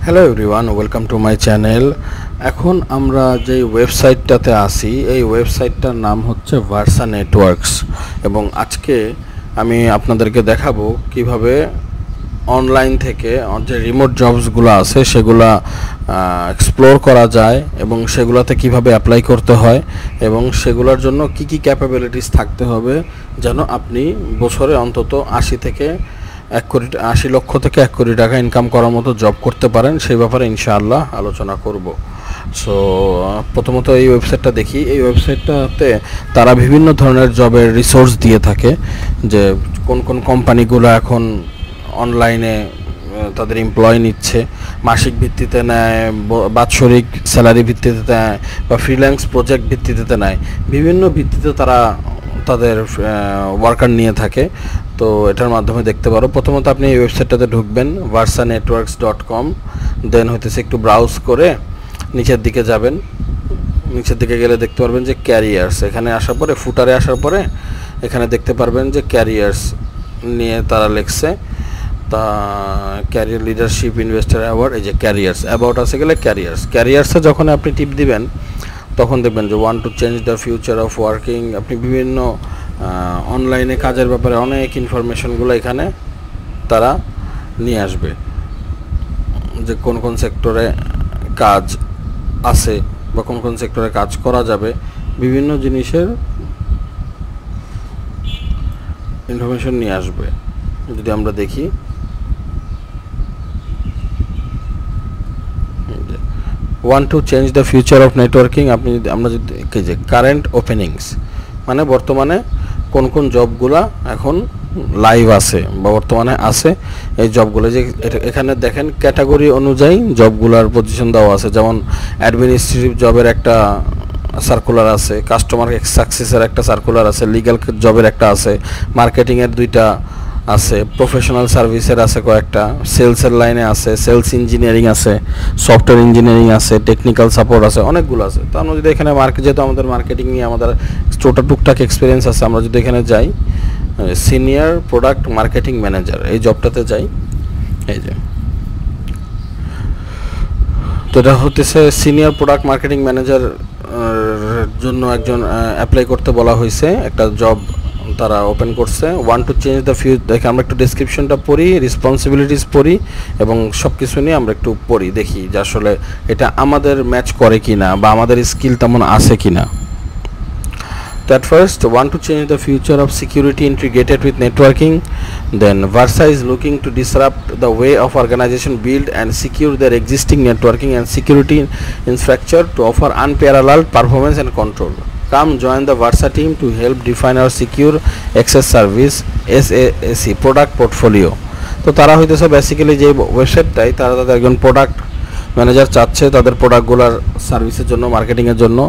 Hello everyone, welcome to my channel. এখন আমরা যে ওয়েবসাইটটাতে আসি, এই ওয়েবসাইটটার নাম হচ্ছে ভার্সা নেটওয়ার্কস, এবং আজকে আমি আপনাদেরকে দেখাবো কিভাবে অনলাইন থেকে যে রিমোট জবসগুলো আছে সেগুলো এক্সপ্লোর করা যায় এবং সেগুলোতে কিভাবে অ্যাপ্লাই করতে হয় এবং সেগুলোর জন্য কি কি ক্যাপাবিলিটিস থাকতে হবে যেন আপনি বছরে অন্তত 80 লক্ষ থেকে 1 কোটি টাকা ইনকাম করার মতো জব করতে পারেন, সেই ব্যাপারে ইনশাআল্লাহ আলোচনা করব। সো প্রথমত এই ওয়েবসাইটটা দেখি। এই ওয়েবসাইটটাতে তারা বিভিন্ন ধরনের জবের রিসোর্স দিয়ে থাকে, যে কোন কোন কোম্পানিগুলো এখন অনলাইনে তাদের এমপ্লয় নিচ্ছে, মাসিক ভিত্তিতে নেয়, বাৎসরিক স্যালারি ভিত্তিতে নেয়, বা ফ্রিল্যান্স প্রজেক্ট ভিত্তিতে নেয়। বিভিন্ন ভিত্তিতে তারা তাদের ওয়ার্কার নিয়ে থাকে। তো এটার মাধ্যমে দেখতে পারো। প্রথমত আপনি এই ওয়েবসাইটটাতে ঢুকবেন, varsanetworks.com, দেন হইতেছে একটু ব্রাউজ করে নিচের দিকে যাবেন। নিচের দিকে গেলে দেখতে পারবেন যে ক্যারিয়ার্স, এখানে আসার পরে ফুটারে আসার পরে এখানে দেখতে পারবেন যে ক্যারিয়ার্স নিয়ে তারা লিখছে, তা ক্যারিয়ার লিডারশিপ ইনভেস্টর অ্যাওয়ার্ড। এই যে ক্যারিয়ার্স অ্যাবাউট আছে গেলে ক্যারিয়ার্সে যখন আপনি টিপ দিবেন তখন দেখবেন যে one to change the future of working. আপনি বিভিন্ন অনলাইনে কাজের ব্যাপারে অনেক ইনফরমেশনগুলো এখানে তারা নিয়ে আসবে, যে কোন কোন সেক্টরে কাজ আছে বা কোন কোন সেক্টরে কাজ করা যাবে, বিভিন্ন জিনিসের ইনফরমেশন নিয়ে আসবে। যদি আমরা দেখি, one to change the future of networking, আমরা যদি যে কারেন্ট ওপেনিংস, মানে বর্তমানে কোন কোন জবগুলা এখন লাইভ আছে বা বর্তমানে আছে, এই জবগুলো যে এখানে দেখেন ক্যাটাগরি অনুযায়ী জবগুলার পজিশন দেওয়া আছে। যেমন অ্যাডমিনিস্ট্রেটিভ জবের একটা সার্কুলার আছে, কাস্টমার সাকসেসের একটা সার্কুলার আছে, লিগ্যাল জবের একটা আছে, মার্কেটিংয়ের 2টা আছে, প্রফেশনাল সার্ভিসের আছে কয়েকটা, সেলসের লাইনে আছে, সেলস ইঞ্জিনিয়ারিং আছে, সফটওয়্যার ইঞ্জিনিয়ারিং আছে, টেকনিক্যাল সাপোর্ট আছে, অনেকগুলো আছে। তো আমরা যদি এখানে যেহেতু আমাদের মার্কেটিং নিয়ে আমাদের টুকটাক এক্সপিরিয়েন্স আছে, আমরা যদি এখানে যাই সিনিয়র প্রোডাক্ট মার্কেটিং ম্যানেজার, এই জবটাতে যাই। এই যে তো এটা হতেছে সিনিয়র প্রোডাক্ট মার্কেটিং ম্যানেজার জন্য একজন অ্যাপ্লাই করতে বলা হয়েছে, একটা জব তারা ওপেন করছে। ওয়ান টু চেঞ্জ দ্য দেখে আমরা একটু ডেসক্রিপশনটা পড়ি, রেসপন্সিবিলিটিস পড়ি এবং সব কিছু নিয়ে আমরা একটু পড়ি, দেখি যে আসলে এটা আমাদের ম্যাচ করে কিনা বা আমাদের স্কিল তেমন আছে কিনা। তো at first, want to change the future of security integrated with networking, then Versa is looking to disrupt the way of organization build and secure their existing networking and security infrastructure to offer unparalleled performance and control. Come join the Versa team to help define our secure access service SAAC product portfolio. তো তারা হইতেছে basically যে ওয়েবসাইটটাই তারা তাদের একজন product manager চাচ্ছে তাদের প্রোডাক্টগুলোর সার্ভিসের জন্য, মার্কেটিংয়ের জন্য।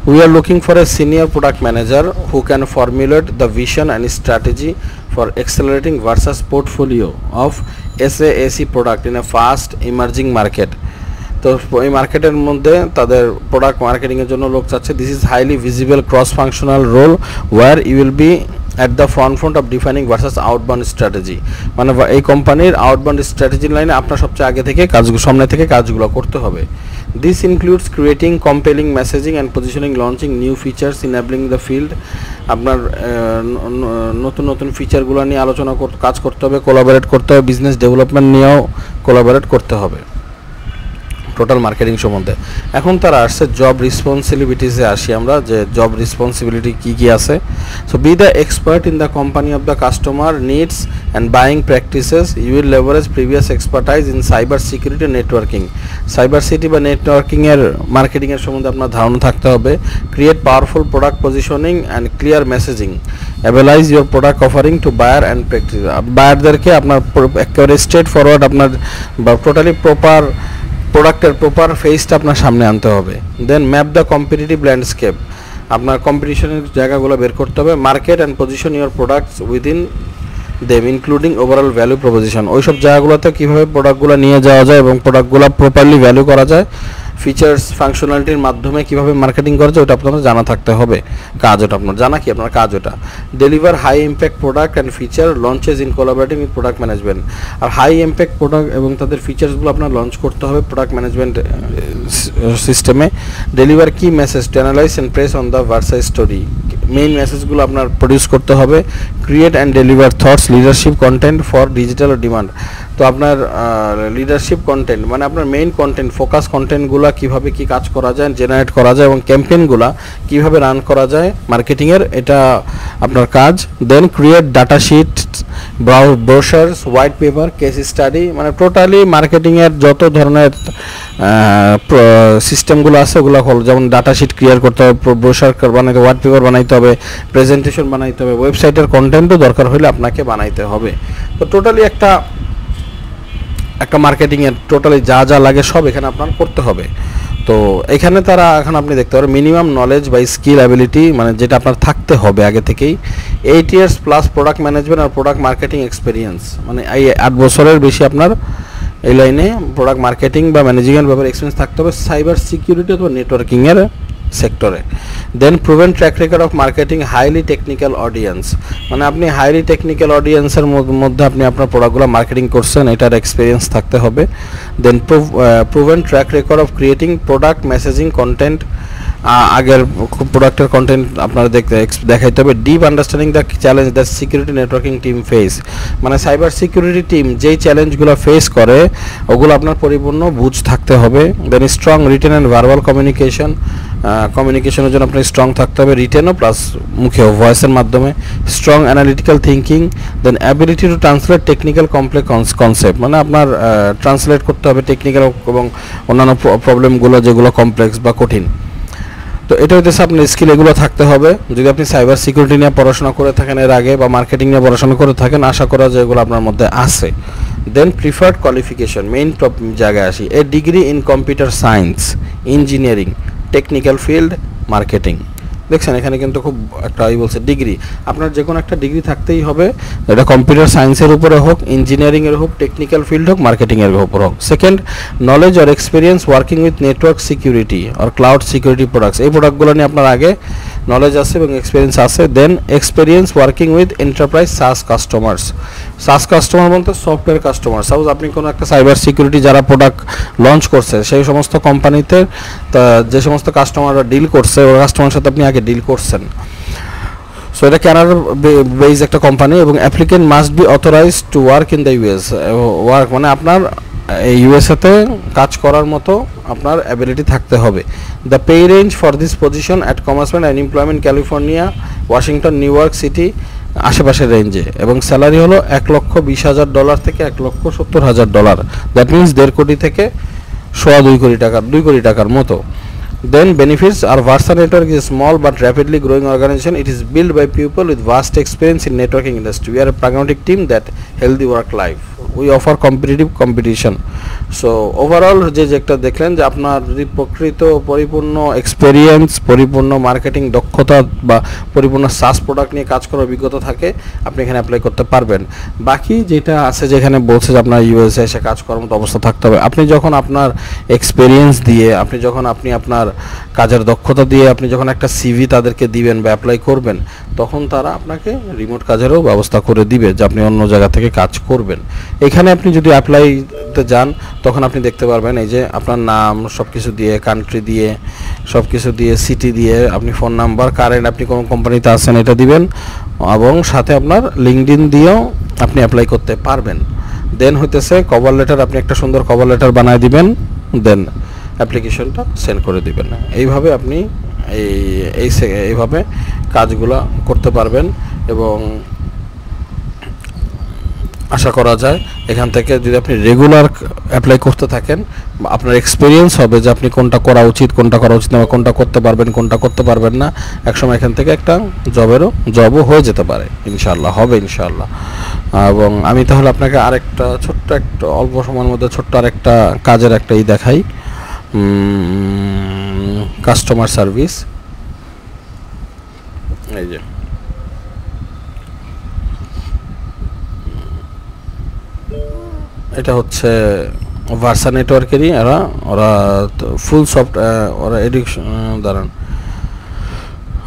We are looking for a senior product manager who can formulate the vision and strategy for accelerating Versa's portfolio of SAAC product in a fast emerging market. তো এই মার্কেটের মধ্যে তাদের প্রোডাক্ট মার্কেটিংয়ের জন্য লোক চাচ্ছে। This is highly visible cross functional role where you will be at the front of defining versus outbound strategy, মানে এই কোম্পানির আউটবাউন্ড স্ট্র্যাটেজির লাইনে আপনার সবচেয়ে আগে থেকে সামনে থেকে কাজগুলো করতে হবে। This includes creating compelling messaging and positioning, launching new features, enabling the field. আপনার নতুন নতুন ফিচারগুলো নিয়ে কাজ করতে হবে, কোলাবোরেট করতে হবে, বিজনেস ডেভেলপমেন্ট নিয়েও কোলাবোরেট করতে হবে টোটাল মার্কেটিং সম্বন্ধে। এখন তারা আসছে জব রেসপন্সিবিলিটিসে আসি আমরা, যে জব রেসপন্সিবিলিটি কী কী আছে। So be the expert in the company of the customer needs and buying practices, you will leverage previous expertise in cyber security networking. Cyber city বা নেটওয়ার্কিংয়ের মার্কেটিংয়ের সম্বন্ধে আপনার ধারণা থাকতে হবে। Create powerful product positioning and clear messaging, evangelize your product offering to buyer and practice. বায়ারদেরকে আপনার একেবারে স্ট্রেট ফরওয়ার্ড আপনার বা টোটালি প্রোডাক্টের প্রপার ফেসটা আপনার সামনে আনতে হবে। দেন ম্যাপ দ্য কম্পিটিটিভ ল্যান্ডস্কেপ, আপনার কম্পিটিশনের জায়গাগুলো বের করতে হবে। Market and position your products within them including overall value proposition, ওইসব জায়গাগুলোতে কীভাবে প্রোডাক্টগুলো নিয়ে যাওয়া যায় এবং প্রোডাক্টগুলো প্রপারলি ভ্যালু করা যায় ফিচার্স ফাংশনালিটির মাধ্যমে কিভাবে মার্কেটিং করা যায় ওটা আপনাদের জানা থাকতে হবে, কাজ ওটা আপনার জানা কি আপনার কাজ ওটা। Deliver high impact product and feature launches in collaborating with product management. আর হাই ইম্প্যাক্ট প্রোডাক্ট এবং তাদের ফিচার্সগুলো আপনার লঞ্চ করতে হবে প্রোডাক্ট ম্যানেজমেন্ট সিস্টেমে। ডেলিভার কি message to analyse and press on the Versailles story, main মেসেজগুলো আপনার প্রডিউস করতে হবে। Create and deliver thoughts leadership content for digital demand. তো আপনার লিডারশিপ কন্টেন্ট মানে আপনার মেইন কন্টেন্ট ফোকাস কন্টেন্টগুলো কীভাবে কী কাজ করা যায়, জেনারেট করা যায় এবং ক্যাম্পেইনগুলো কীভাবে রান করা যায় মার্কেটিংয়ের, এটা আপনার কাজ। Then create data sheet, brochures, white paper, case study, মানে টোটালি মার্কেটিংয়ের যত ধরনের সিস্টেমগুলো আছে ওগুলো হল, যেমন ডাটা শিট ক্রিয়েট করতে হবে, ব্রোশার বানাইতে, হোয়াইট পেপার বানাইতে হবে, প্রেজেন্টেশন বানাইতে হবে, ওয়েবসাইটের কন্টেন্টও দরকার হলে আপনাকে বানাইতে হবে। তো টোটালি একটা মার্কেটিংয়ের টোটালি যা যা লাগে সব এখানে আপনার করতে হবে। তো এখানে তারা এখন আপনি দেখতে পারেন মিনিমাম নলেজ বা স্কিল অ্যাবিলিটি, মানে যেটা আপনার থাকতে হবে আগে থেকেই 8 ইয়ার্স প্লাস প্রোডাক্ট ম্যানেজমেন্ট আর প্রোডাক্ট মার্কেটিং এক্সপিরিয়েন্স, মানে এই 8 বছরের বেশি আপনার এই লাইনে প্রোডাক্ট মার্কেটিং বা ম্যানেজিংয়ের ব্যাপারে এক্সপিরিয়েন্স থাকতে হবে সাইবার সিকিউরিটি অথবা নেটওয়ার্কিংয়ের সেক্টরে। Then proven track record of marketing highly technical audience, মানে আপনি হাইলি টেকনিক্যাল অডিয়েন্সের মধ্যে আপনি আপনার প্রোডাক্টগুলো মার্কেটিং করছেন এটার এক্সপিরিয়েন্স থাকতে হবে। Then proven track record of creating product messaging content, আগের প্রোডাক্টের কন্টেন্ট আপনারা দেখাইতে হবে। Deep understanding the challenge the security networking team face, মানে সাইবার সিকিউরিটি টিম যেই চ্যালেঞ্জগুলো ফেস করে ওগুলো আপনার পরিপূর্ণ বুঝ থাকতে হবে। Then strong written and verbal communication, কমিউনিকেশনের জন্য আপনার স্ট্রং থাকতে হবে রিটেনও প্লাস মুখেও ভয়েসের মাধ্যমে। Strong analytical thinking, then ability to translate technical complex concept, মানে আপনার ট্রান্সলেট করতে হবে টেকনিক্যাল এবং অন্যান্য প্রবলেমগুলো যেগুলো কমপ্লেক্স বা কঠিন। তো এটা হচ্ছে আপনার স্কিল, এগুলো থাকতে হবে। যদি আপনি সাইবার সিকিউরিটি নিয়ে পড়াশোনা করে থাকেন এর আগে বা মার্কেটিং নিয়ে পড়াশোনা করে থাকেন, আশা করা যায় এগুলো আপনার মধ্যে আছে। দেন প্রিফার্ড কোয়ালিফিকেশন, মেইন জায়গায় আসি, a degree in computer science, engineering, technical field, marketing. দেখছেন এখানে কিন্তু খুব একটা বলছে ডিগ্রি, আপনার যে কোনো একটা ডিগ্রি থাকতেই হবে, এটা কম্পিউটার সায়েন্সের উপরে হোক, ইঞ্জিনিয়ারিংয়ের হোক, টেকনিক্যাল ফিল্ড হোক, মার্কেটিংয়ের উপর হোক। Second, knowledge or experience working with network security আর ক্লাউড সিকিউরিটি প্রোডাক্টস, এই প্রোডাক্টগুলো নিয়ে আপনার আগে নলেজ আছে এবং এক্সপিরিয়েন্স আছে। Then experience working with enterprise SaaS customers, SaaS customer বলতে সফটওয়্যার কাস্টমার। সাপোজ আপনি কোনো একটা সাইবার সিকিউরিটি যারা প্রোডাক্ট লঞ্চ করছে সেই সমস্ত কোম্পানিতে যে সমস্ত কাস্টমাররা ডিল করছে ওই কাস্টমারের সাথে আপনি আগে ডিল করছেন। সো এটা কানাডার বেস একটা কোম্পানি এবং applicant must be authorised to work in the US. Work মানে আপনার এই ইউএসএতে কাজ করার মতো আপনার অ্যাবিলিটি থাকতে হবে। The pay range for this position at commencement and employment California, Washington, New York City আশেপাশের রেঞ্জে, এবং স্যালারি হলো $1,20,000 থেকে $1,70,000। দ্যাট মিনস 1.5 কোটি থেকে 2.25 কোটি টাকা, 2 কোটি টাকার মতো। Then benefits, our Varsa network is a small but rapidly growing organization. It is built by people with vast experience in networking industry. We are a pragmatic team that healthy work life. We offer competitive competition. So overall যে একটা দেখলেন যে আপনার যদি প্রকৃত পরিপূর্ণ experience, পরিপূর্ণ marketing দক্ষতা বা পরিপূর্ণ সাস প্রোডাক্ট নিয়ে কাজ করার অভিজ্ঞতা থাকে আপনি এখানে অ্যাপ্লাই করতে পারবেন। বাকি যেটা আছে যেখানে বলছে যে আপনার ইউএসএ এসে কাজ করার মতো অবস্থা থাকতে হবে, আপনি যখন আপনার এক্সপেরিয়েন্স দিয়ে আপনি আপনার কাজের দক্ষতা দিয়ে আপনি যখন একটা সিভি তাদেরকে দিবেন বা অ্যাপ্লাই করবেন তখন তারা আপনাকে রিমোট কাজেরও ব্যবস্থা করে দিবে যে আপনি অন্য জায়গা থেকে কাজ করবেন। এখানে আপনি যদি অ্যাপ্লাইতে যান তখন আপনি দেখতে পারবেন এই যে আপনার নাম সব কিছু দিয়ে, কান্ট্রি দিয়ে, সব কিছু দিয়ে, সিটি দিয়ে, আপনি ফোন নাম্বার, কারেন্ট আপনি কোন কোম্পানিতে আছেন এটা দিবেন এবং সাথে আপনার লিঙ্কডইন দিয়েও আপনি অ্যাপ্লাই করতে পারবেন। দেন হইতেছে কভার লেটার, আপনি একটা সুন্দর কভার লেটার বানায় দিবেন, দেন অ্যাপ্লিকেশনটা সেন্ড করে দিবেন। এইভাবে আপনি এইভাবে কাজগুলো করতে পারবেন এবং আশা করা যায় এখান থেকে যদি আপনি রেগুলার অ্যাপ্লাই করতে থাকেন আপনার এক্সপিরিয়েন্স হবে যে আপনি কোনটা করা উচিত, কোনটা করা উচিত না, কোনটা করতে পারবেন, কোনটা করতে পারবেন না। একসময় এখান থেকে একটা জবও হয়ে যেতে পারে, ইনশাআল্লাহ হবে ইনশাআল্লাহ। এবং আমি তাহলে আপনাকে আরেকটা ছোট্ট একটা অল্প সময়ের মধ্যে ছোট্ট আরেকটা কাজের একটা দেখাই, কাস্টমার সার্ভিস। এই যে এটা হচ্ছে ভার্সা নেটওয়ার্কেরই ওরা ফুল সফট ওরা এডুকেশন দাঁড়ান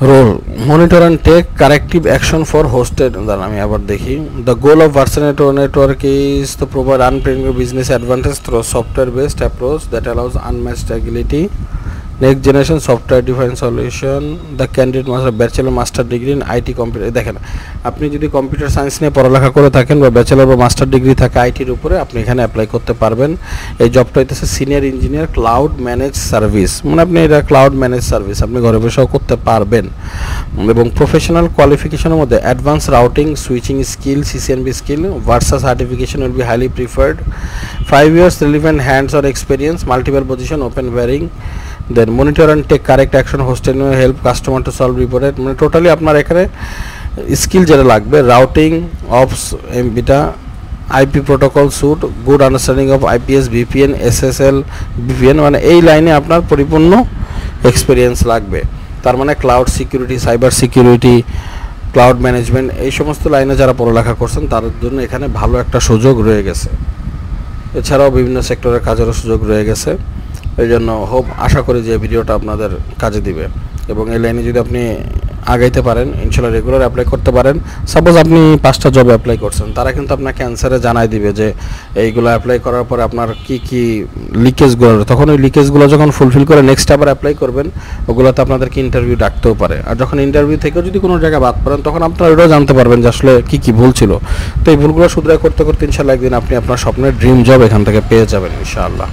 role monitor and take corrective action for hosted দাঁড়ান আমি আবার দেখি the goal of Versa network is to provide unpredictable business advantage through software based approach that allows unmatched agility next generation software define solution the candidate master bachelor master degree in IT computer দেখেন আপনি যদি computer science নিয়ে পড়ালেখা করে থাকেন বা bachelor বা master degree থাকে আইটির উপরে আপনি এখানে অ্যাপ্লাই করতে পারবেন এই জবটা হইতেছে senior engineer cloud manage service মানে আপনি এটা ক্লাউড ম্যানেজ সার্ভিস আপনি ঘরে বসেও করতে পারবেন এবং প্রফেশনাল কোয়ালিফিকেশনের মধ্যে advance routing switching skill CCNP skill Versa certification will be highly preferred 5 years relevant hands on experience multiple position open varying then monitor and take correct action hosted help customer to solve reported মানে totally আপনার এখানে skill যেটা লাগবে routing offs এমবিটা IP protocol suite good understanding of IPS VPN SSL VPN মানে এই লাইনে আপনার পরিপূর্ণ এক্সপিরিয়েন্স লাগবে তার মানে cloud security cyber security cloud management এই সমস্ত লাইনে যারা পড়ালেখা করছেন তার জন্য এখানে ভালো একটা সুযোগ রয়ে গেছে এছাড়াও বিভিন্ন সেক্টরের কাজেরও সুযোগ রয়ে গেছে এই জন্য আশা করি যে ভিডিওটা আপনাদের কাজে দিবে এবং এই লাইনে যদি আপনি আগাইতে পারেন ইনশাআল্লাহ রেগুলার অ্যাপ্লাই করতে পারেন সাপোজ আপনি 5টা জব অ্যাপ্লাই করছেন তারা কিন্তু আপনাকে অ্যান্সারে জানাই দিবে যে এইগুলো অ্যাপ্লাই করার পরে আপনার কি লিকেজগুলো তখন ওই লিকেজগুলো যখন ফুলফিল করে নেক্সট আবার অ্যাপ্লাই করবেন ওগুলোতে আপনাদেরকে ইন্টারভিউ ডাকতেও পারে আর যখন ইন্টারভিউ থেকেও যদি কোনো জায়গায় বাদ পড়েন তখন আপনারা এটাও জানতে পারবেন যে আসলে কি ভুল ছিল তো এই ভুলগুলো শুধরে করতে করতে ইনশাআল্লাহ একদিন আপনি আপনার স্বপ্নের ড্রিম জব এখান থেকে পেয়ে যাবেন ইনশাআল্লাহ।